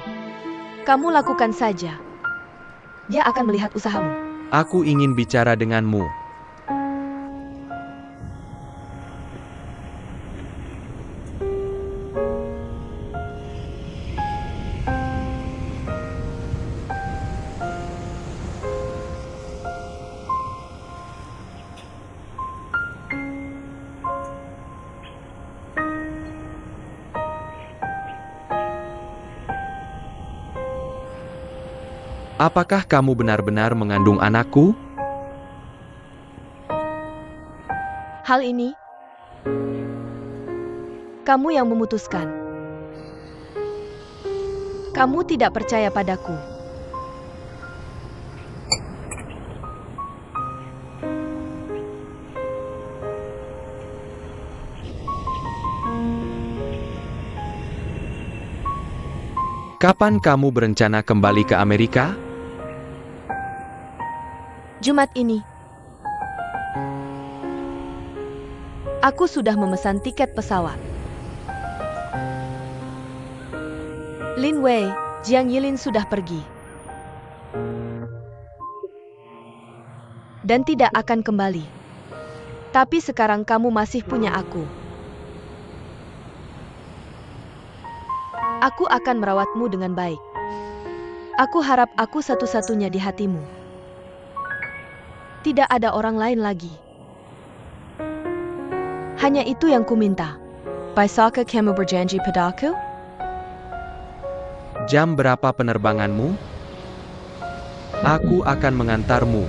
Kamu lakukan saja. Dia akan melihat usahamu. Aku ingin bicara denganmu. Apakah kamu benar-benar mengandung anakku? Hal ini, kamu yang memutuskan. Kamu tidak percaya padaku. Kapan kamu berencana kembali ke Amerika? Jumat ini. Aku sudah memesan tiket pesawat. Lin Wei, Jiang Yilin sudah pergi. Dan tidak akan kembali. Tapi sekarang kamu masih punya aku. Aku akan merawatmu dengan baik. Aku harap aku satu-satunya di hatimu. Tidak ada orang lain lagi. Hanya itu yang kuminta. Bisakah kamu berjanji padaku? Jam berapa penerbanganmu? Aku akan mengantarmu.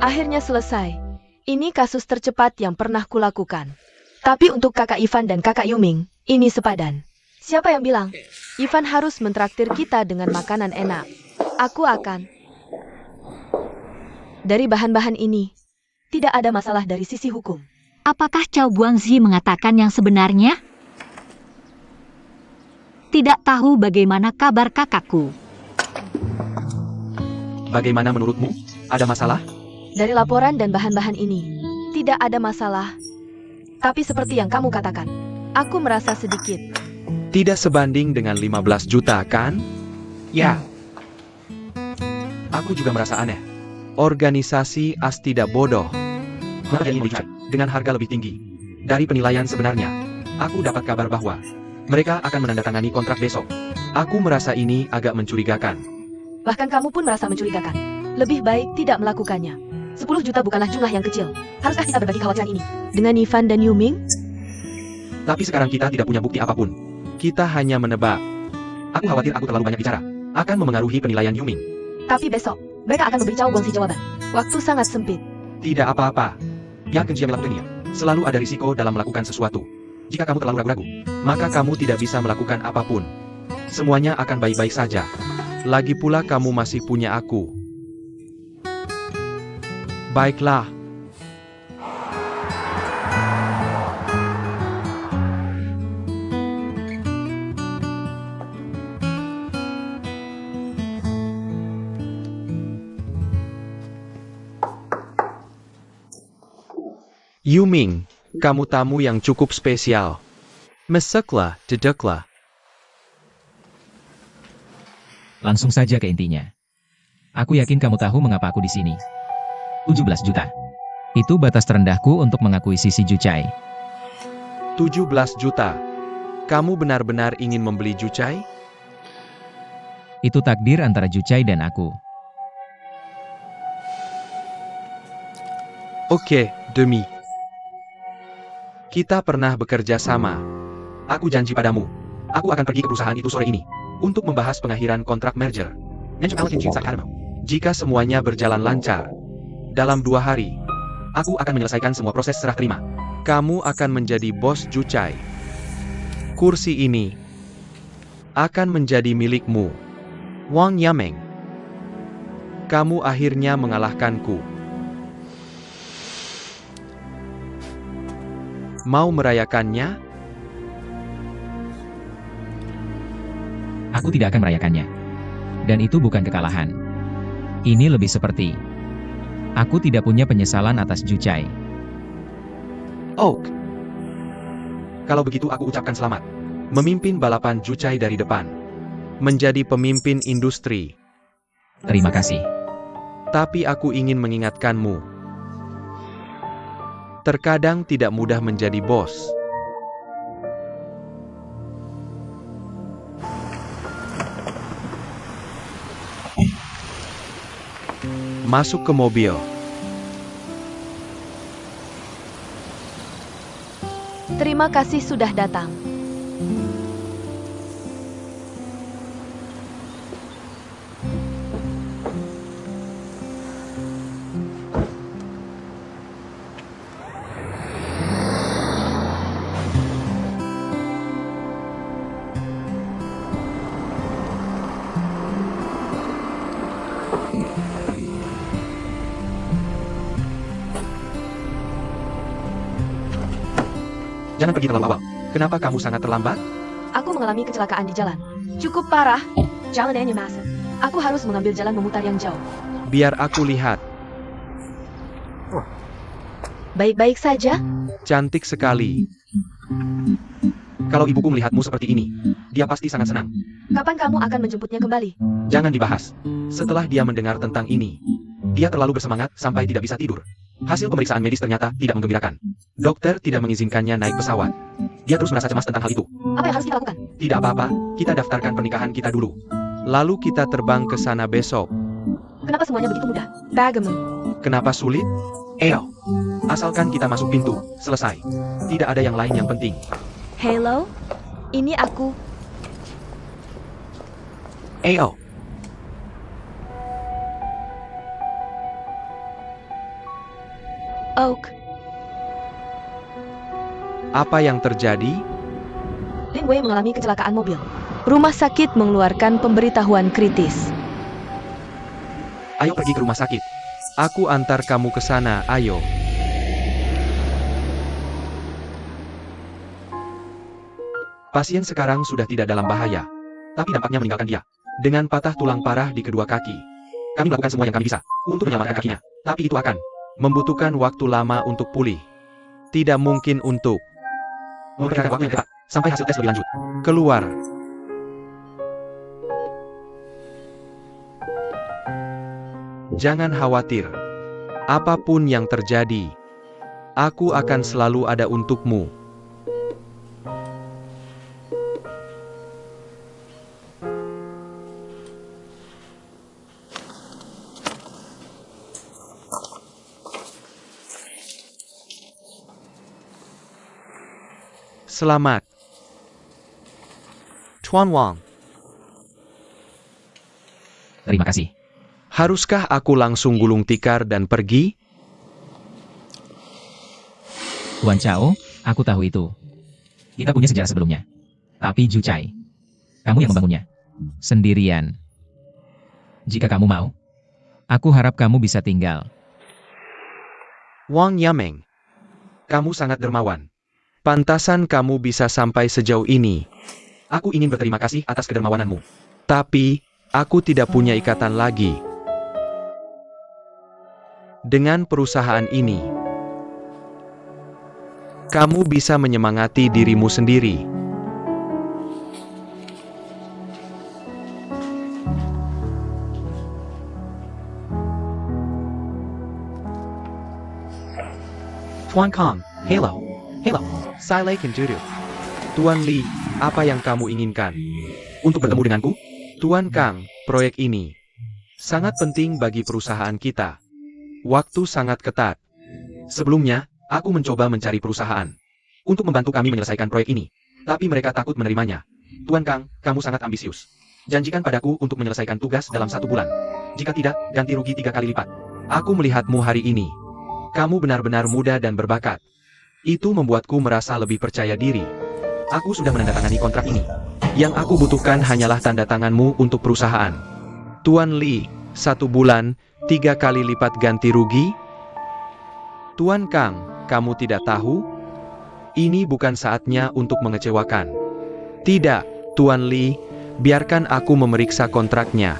Akhirnya selesai. Ini kasus tercepat yang pernah kulakukan. Tapi untuk kakak Ivan dan kakak Yuming, ini sepadan. Siapa yang bilang? Ivan harus mentraktir kita dengan makanan enak. Aku akan. Dari bahan-bahan ini, tidak ada masalah dari sisi hukum. Apakah Cao Guangzi mengatakan yang sebenarnya? Tidak tahu bagaimana kabar kakakku. Bagaimana menurutmu? Ada masalah? Dari laporan dan bahan-bahan ini, tidak ada masalah. Tapi seperti yang kamu katakan, aku merasa sedikit. Tidak sebanding dengan 15 juta, kan? Ya. Aku juga merasa aneh. Organisasi AS tidak bodoh. Maka jadi dijual dengan harga lebih tinggi. Dari penilaian sebenarnya, aku dapat kabar bahwa mereka akan menandatangani kontrak besok. Aku merasa ini agak mencurigakan. Bahkan kamu pun merasa mencurigakan. Lebih baik tidak melakukannya. 10 juta bukanlah jumlah yang kecil. Haruskah kita berbagi kekhawatiran ini dengan Ivan dan Yuming? Tapi sekarang kita tidak punya bukti apapun. Kita hanya menebak. Aku khawatir aku terlalu banyak bicara. Akan memengaruhi penilaian Yuming. Tapi besok, mereka akan memberi Cao Guangzi jawaban. Waktu sangat sempit. Tidak apa-apa. Yang Kenjia melakukannya. Selalu ada risiko dalam melakukan sesuatu. Jika kamu terlalu ragu-ragu, Maka kamu tidak bisa melakukan apapun. semuanya akan baik-baik saja. Lagi pula kamu masih punya aku. Baiklah. Yuming, kamu tamu yang cukup spesial. Masuklah, duduklah. Langsung saja ke intinya. Aku yakin kamu tahu mengapa aku di sini. 17 juta. Itu batas terendahku untuk mengakuisisi Jucai. 17 juta. Kamu benar-benar ingin membeli Jucai? Itu takdir antara Jucai dan aku. Oke, demi. Kita pernah bekerja sama. Aku janji padamu. Aku akan pergi ke perusahaan itu sore ini. Untuk membahas pengakhiran kontrak merger. Jika semuanya berjalan lancar, Dalam 2 hari, aku akan menyelesaikan semua proses serah terima. kamu akan menjadi bos Jucai. Kursi ini akan menjadi milikmu, Wang Yameng. Kamu akhirnya mengalahkanku. Mau merayakannya? Aku tidak akan merayakannya. Dan itu bukan kekalahan. Ini lebih seperti aku tidak punya penyesalan atas Jucai. Oak. Kalau begitu aku ucapkan selamat. Memimpin balapan Jucai dari depan. Menjadi pemimpin industri. Terima kasih. Tapi aku ingin mengingatkanmu. Terkadang tidak mudah menjadi bos. Masuk ke mobil. Terima kasih sudah datang. Jangan pergi terlalu awal. Kenapa kamu sangat terlambat? Aku mengalami kecelakaan di jalan. Cukup parah. Jalannya masuk. Aku harus mengambil jalan memutar yang jauh. Biar aku lihat. Baik-baik saja. Cantik sekali. Kalau ibuku melihatmu seperti ini, dia pasti sangat senang. Kapan kamu akan menjemputnya kembali? Jangan dibahas. Setelah dia mendengar tentang ini, dia terlalu bersemangat sampai tidak bisa tidur. Hasil pemeriksaan medis ternyata tidak menggembirakan. Dokter tidak mengizinkannya naik pesawat. Dia terus merasa cemas tentang hal itu. Apa yang harus kita lakukan? Tidak apa-apa, kita daftarkan pernikahan kita dulu. Lalu kita terbang ke sana besok. Kenapa semuanya begitu mudah? Bagaimana? Kenapa sulit? Asalkan kita masuk pintu, selesai. Tidak ada yang lain yang penting. Hello? Ini aku. Oak, Apa yang terjadi? Lin Wei mengalami kecelakaan mobil. Rumah sakit mengeluarkan pemberitahuan kritis. Ayo pergi ke rumah sakit. Aku antar kamu ke sana, ayo. Pasien sekarang sudah tidak dalam bahaya, tapi dampaknya meninggalkan dia. Dengan patah tulang parah di kedua kaki. Kami melakukan semua yang kami bisa untuk menyelamatkan kakinya, tapi itu akan membutuhkan waktu lama untuk pulih. Tidak mungkin untuk memperkirakan waktu yang tepat sampai hasil tes lebih lanjut keluar. Jangan khawatir. Apapun yang terjadi, aku akan selalu ada untukmu. Selamat, Tuan Wang. Terima kasih. Haruskah aku langsung gulung tikar dan pergi? Tuan Chao, aku tahu itu. Kita punya sejarah sebelumnya. Tapi Ju Chai, kamu yang membangunnya. Sendirian. Jika kamu mau, aku harap kamu bisa tinggal. Wang Yameng, kamu sangat dermawan. Pantasan kamu bisa sampai sejauh ini. Aku ingin berterima kasih atas kedermawananmu. Tapi, aku tidak punya ikatan lagi dengan perusahaan ini. Kamu bisa menyemangati dirimu sendiri. Tuan Kong, hello. Hello, Silei Kenjuru. Tuan Li, apa yang kamu inginkan? Untuk bertemu denganku? Tuan Kang, proyek ini sangat penting bagi perusahaan kita. Waktu sangat ketat. Sebelumnya, aku mencoba mencari perusahaan untuk membantu kami menyelesaikan proyek ini. Tapi mereka takut menerimanya. Tuan Kang, kamu sangat ambisius. Janjikan padaku untuk menyelesaikan tugas dalam 1 bulan. Jika tidak, ganti rugi 3 kali lipat. Aku melihatmu hari ini. Kamu benar-benar muda dan berbakat. Itu membuatku merasa lebih percaya diri. Aku sudah menandatangani kontrak ini. Yang aku butuhkan hanyalah tanda tanganmu untuk perusahaan. Tuan Li, 1 bulan, 3 kali lipat ganti rugi? Tuan Kang, kamu tidak tahu? Ini bukan saatnya untuk mengecewakan. Tidak, Tuan Li, biarkan aku memeriksa kontraknya.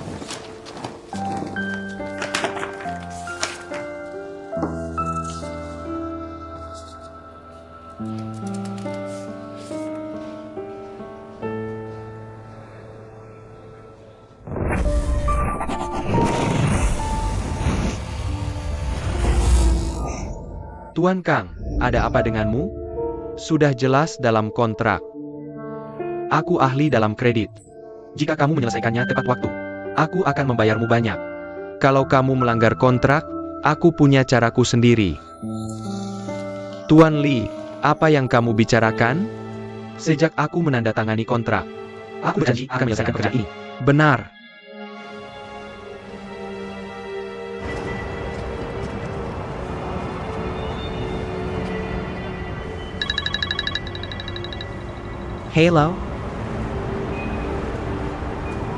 Tuan Kang, ada apa denganmu? Sudah jelas dalam kontrak. Aku ahli dalam kredit. Jika kamu menyelesaikannya tepat waktu, aku akan membayarmu banyak. Kalau kamu melanggar kontrak, aku punya caraku sendiri. Tuan Li, apa yang kamu bicarakan? Sejak aku menandatangani kontrak, aku berjanji akan menyelesaikan pekerjaan ini. Benar. Hello.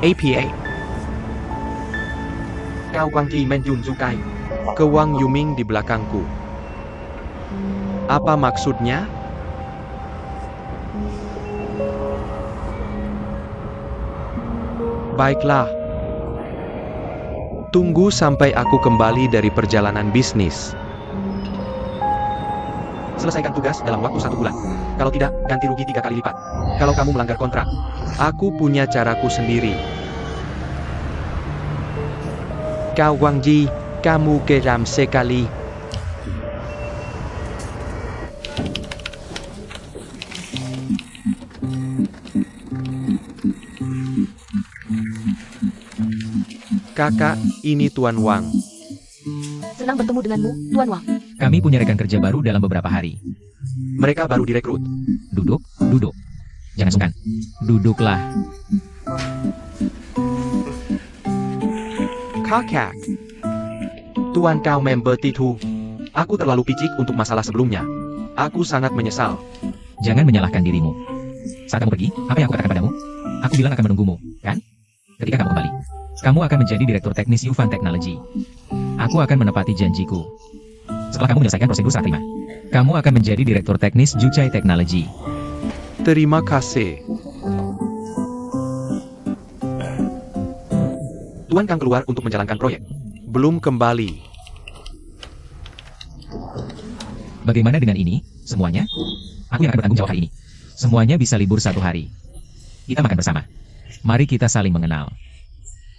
APA. Kau Wang Ji Menjun Zukai. Ke Wang Yuming di belakangku. Apa maksudnya? Baiklah. Tunggu sampai aku kembali dari perjalanan bisnis. Selesaikan tugas dalam waktu 1 bulan. Kalau tidak, ganti rugi 3 kali lipat. Kalau kamu melanggar kontrak, aku punya caraku sendiri. Kau Wang Ji, kamu geram sekali. Kakak, ini Tuan Wang. Senang bertemu denganmu, Tuan Wang. Kami punya rekan kerja baru dalam beberapa hari. Mereka baru direkrut. Duduk, duduk. Jangan sungkan. Duduklah. Kakak. Tuan kau member Titu. Aku terlalu picik untuk masalah sebelumnya. Aku sangat menyesal. Jangan menyalahkan dirimu. Saat kamu pergi, apa yang aku katakan padamu? Aku bilang akan menunggumu, kan? Ketika kamu kembali, kamu akan menjadi direktur teknis Yufan Technology. Aku akan menepati janjiku. Setelah kamu menyelesaikan prosedur serah terima, kamu akan menjadi direktur teknis Juchai Technology. Terima kasih. Tuan Kang keluar untuk menjalankan proyek. Belum kembali. Bagaimana dengan ini, semuanya? Aku yang akan bertanggung jawab hari ini. Semuanya bisa libur 1 hari. Kita makan bersama. Mari kita saling mengenal.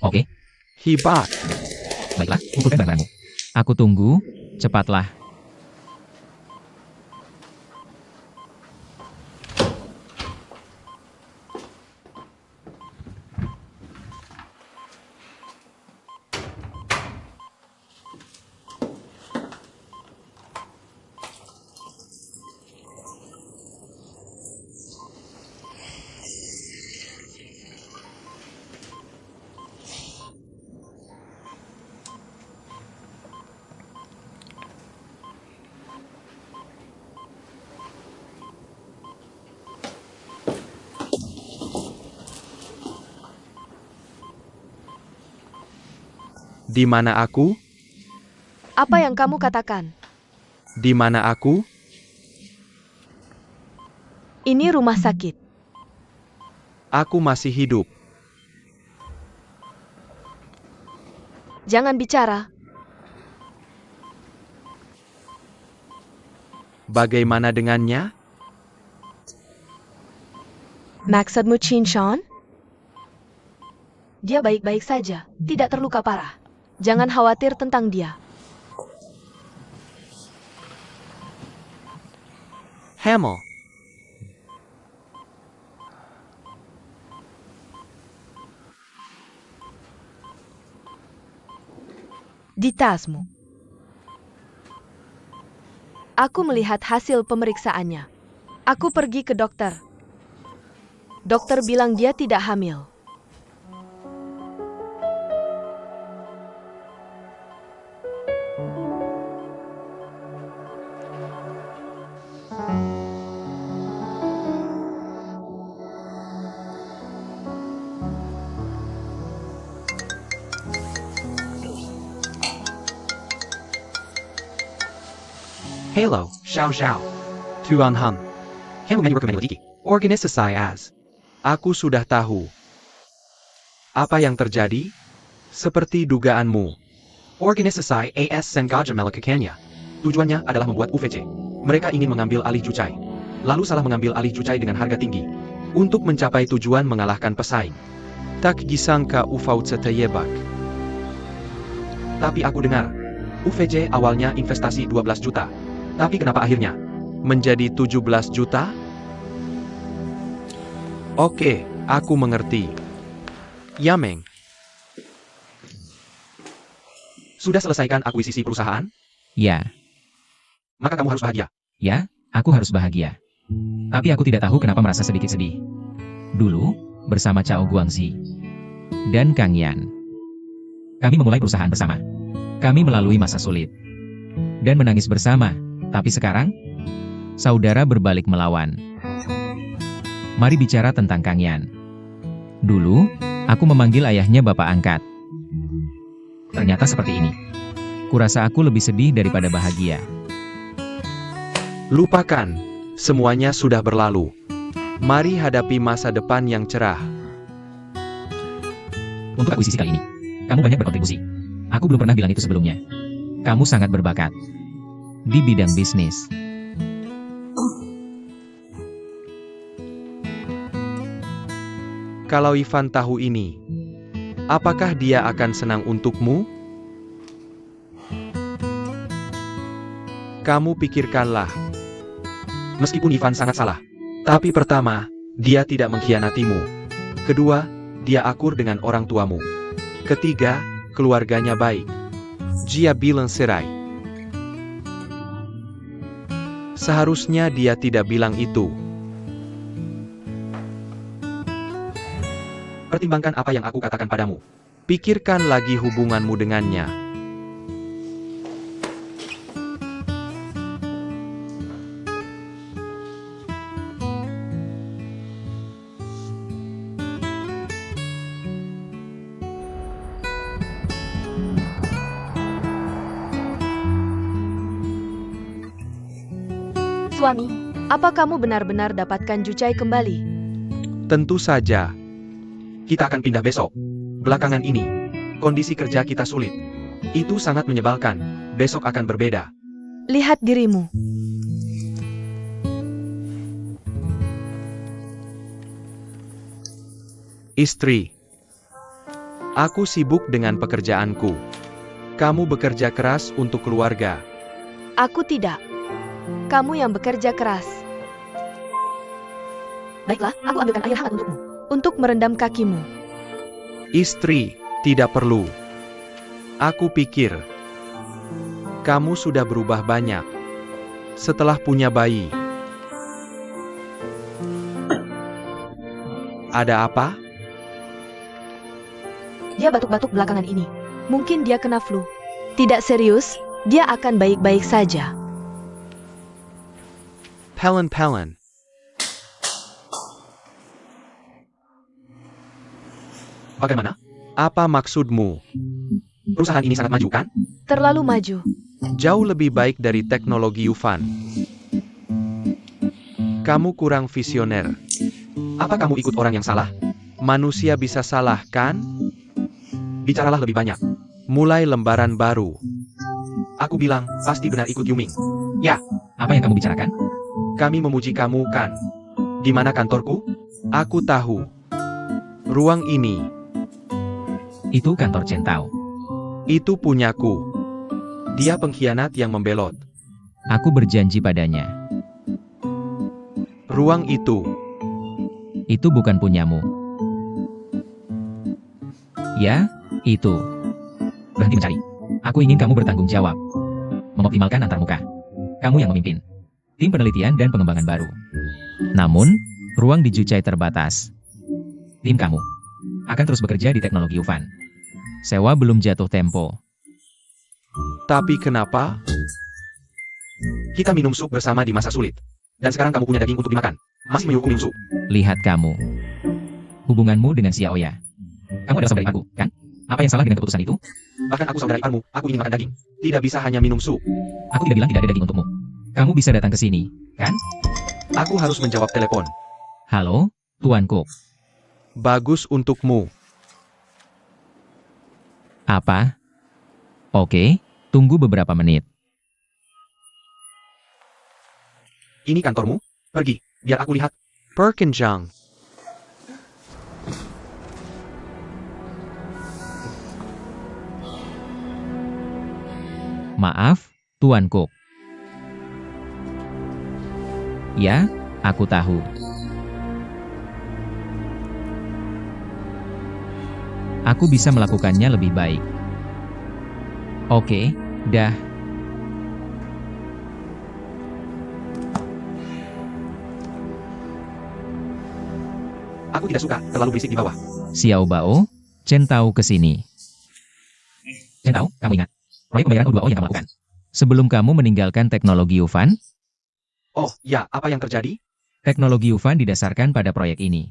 Oke? Hebat. Baiklah, kumpulkan barang-barangmu. Aku tunggu, cepatlah. Di mana aku? Apa yang kamu katakan? Di mana aku? Ini rumah sakit. Aku masih hidup. Jangan bicara. Bagaimana dengannya? Maksudmu Chinshan? Dia baik-baik saja, tidak terluka parah. Jangan khawatir tentang dia. Hamel. Di tasmu. Aku melihat hasil pemeriksaannya. Aku pergi ke dokter. Dokter bilang dia tidak hamil. Hello, Xiao Xiao. Tuan Han. Kamu menu rekomendasi Liki. Organisasi as. Aku sudah tahu. Apa yang terjadi? Seperti dugaanmu. Organisasi AS Sengaja melakukannya. Tujuannya adalah membuat UVC. Mereka ingin mengambil alih Juchai. Lalu salah mengambil alih Juchai dengan harga tinggi. Untuk mencapai tujuan mengalahkan pesaing. Tak disangka UVC terjebak. Tapi aku dengar, UVC awalnya investasi 12 juta. Tapi kenapa akhirnya? Menjadi 17 juta? Oke, aku mengerti. Yameng. Sudah selesaikan akuisisi perusahaan? Ya, Maka kamu harus bahagia. ya, aku harus bahagia. Tapi aku tidak tahu kenapa merasa sedikit sedih. Dulu, bersama Chao Guangxi dan Kang Yan, kami memulai perusahaan bersama. Kami melalui masa sulit dan menangis bersama. Tapi sekarang, saudara berbalik melawan. Mari bicara tentang Kang Yan. Dulu, aku memanggil ayahnya bapak angkat. Ternyata seperti ini. Kurasa aku lebih sedih daripada bahagia. Lupakan. Semuanya sudah berlalu. Mari hadapi masa depan yang cerah. Untuk akuisisi kali ini, kamu banyak berkontribusi. Aku belum pernah bilang itu sebelumnya. Kamu sangat berbakat di bidang bisnis. Kalau Ivan tahu ini, apakah dia akan senang untukmu? Kamu pikirkanlah. Meskipun Ivan sangat salah. Tapi pertama, dia tidak mengkhianatimu. Kedua, dia akur dengan orang tuamu. Ketiga, keluarganya baik. Dia bilang serai. Seharusnya dia tidak bilang itu. Pertimbangkan apa yang aku katakan padamu. Pikirkan lagi hubunganmu dengannya. Suami, apa kamu benar-benar dapatkan Jucai kembali? Tentu saja. Kita akan pindah besok. Belakangan ini, kondisi kerja kita sulit. Itu sangat menyebalkan. Besok akan berbeda. Lihat dirimu. Istri. Aku sibuk dengan pekerjaanku. Kamu bekerja keras untuk keluarga. Aku tidak. Kamu yang bekerja keras. Baiklah, aku ambilkan air hangat untukmu. Untuk merendam kakimu. Istri, tidak perlu. Aku pikir kamu sudah berubah banyak setelah punya bayi. Ada apa? Dia batuk-batuk belakangan ini. Mungkin dia kena flu. Tidak serius, dia akan baik-baik saja. Pelen-pelen. Bagaimana? Apa maksudmu? Perusahaan ini sangat maju, kan? Terlalu maju. Jauh lebih baik dari teknologi Yufan. Kamu kurang visioner. Apa kamu ikut orang yang salah? Manusia bisa salah, kan? Bicaralah lebih banyak. Mulai lembaran baru. Aku bilang, pasti benar ikut Yuming. Ya, apa yang kamu bicarakan? Kami memuji kamu, kan? Di mana kantorku? Aku tahu. Ruang ini, Itu kantor Chen Tao. itu punyaku. Dia pengkhianat yang membelot. Aku berjanji padanya. Ruang itu, Itu bukan punyamu. Ya, itu. Berhenti mencari. Aku ingin kamu bertanggung jawab. Mengoptimalkan antarmuka. Kamu yang memimpin tim penelitian dan pengembangan baru. Namun, ruang di Jucai terbatas. Tim kamu akan terus bekerja di teknologi Yufan. Sewa belum jatuh tempo. tapi kenapa? Kita minum sup bersama di masa sulit. Dan sekarang kamu punya daging untuk dimakan. Masih menyuruhku minum sup. Lihat kamu. Hubunganmu dengan Xiaoya. Kamu adalah saudara iparku, kan? Apa yang salah dengan keputusan itu? Bahkan aku saudara iparmu, aku ingin makan daging. Tidak bisa hanya minum sup. Aku tidak bilang tidak ada daging untukmu. Kamu bisa datang ke sini, kan? Aku harus menjawab telepon. Halo, Tuan Cook. Bagus untukmu. Apa? Oke, tunggu beberapa menit. Ini kantormu? Pergi, biar aku lihat. Perkenjang. Maaf, Tuan Cook. Ya, aku tahu. Aku bisa melakukannya lebih baik. Oke, dah. Aku tidak suka terlalu berisik di bawah. Xiao Bao, Chen Tao ke sini. Chen Tao, kamu ingat proyek pembayaran U2O yang kamu lakukan sebelum kamu meninggalkan teknologi Yufan? Oh, ya, apa yang terjadi? Teknologi Yufan didasarkan pada proyek ini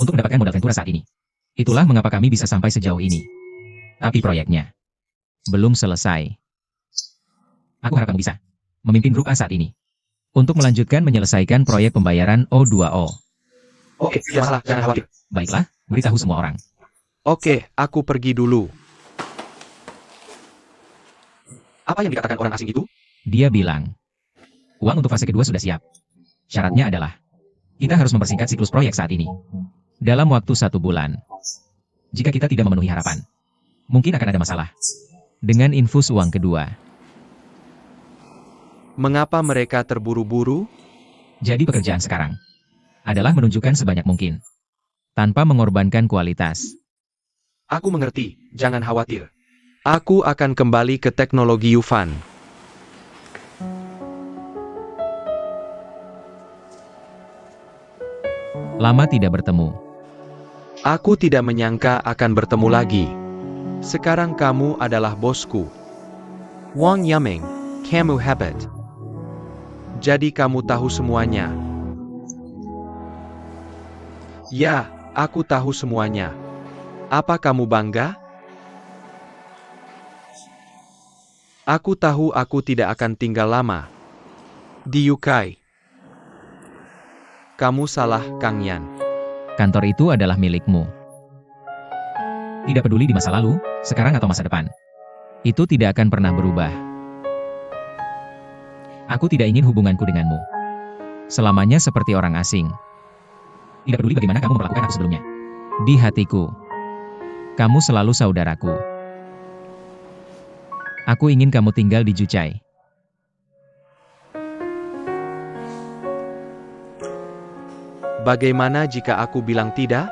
untuk mendapatkan modal Ventura saat ini. Itulah mengapa kami bisa sampai sejauh ini. Tapi proyeknya belum selesai. Aku harap kamu bisa memimpin grup A saat ini untuk melanjutkan menyelesaikan proyek pembayaran O2O. Oke, tidak masalah, jangan khawatir. Baiklah, beritahu semua orang. Oke, aku pergi dulu. Apa yang dikatakan orang asing itu? Dia bilang, uang untuk fase kedua sudah siap. Syaratnya adalah, kita harus mempersingkat siklus proyek saat ini. Dalam waktu 1 bulan. Jika kita tidak memenuhi harapan, mungkin akan ada masalah dengan infus uang kedua. Mengapa mereka terburu-buru? Jadi pekerjaan sekarang adalah menunjukkan sebanyak mungkin, tanpa mengorbankan kualitas. Aku mengerti, jangan khawatir. Aku akan kembali ke teknologi Yufan. Lama tidak bertemu. Aku tidak menyangka akan bertemu lagi. Sekarang kamu adalah bosku. Wang Yaming, kamu hebat. Jadi kamu tahu semuanya. Ya, aku tahu semuanya. Apa kamu bangga? Aku tahu aku tidak akan tinggal lama. Di Yukai. Kamu salah, Kang Yan. Kantor itu adalah milikmu. Tidak peduli di masa lalu, sekarang atau masa depan. Itu tidak akan pernah berubah. Aku tidak ingin hubunganku denganmu selamanya seperti orang asing. Tidak peduli bagaimana kamu memperlakukan aku sebelumnya. Di hatiku, kamu selalu saudaraku. Aku ingin kamu tinggal di Jucai. Bagaimana jika aku bilang tidak?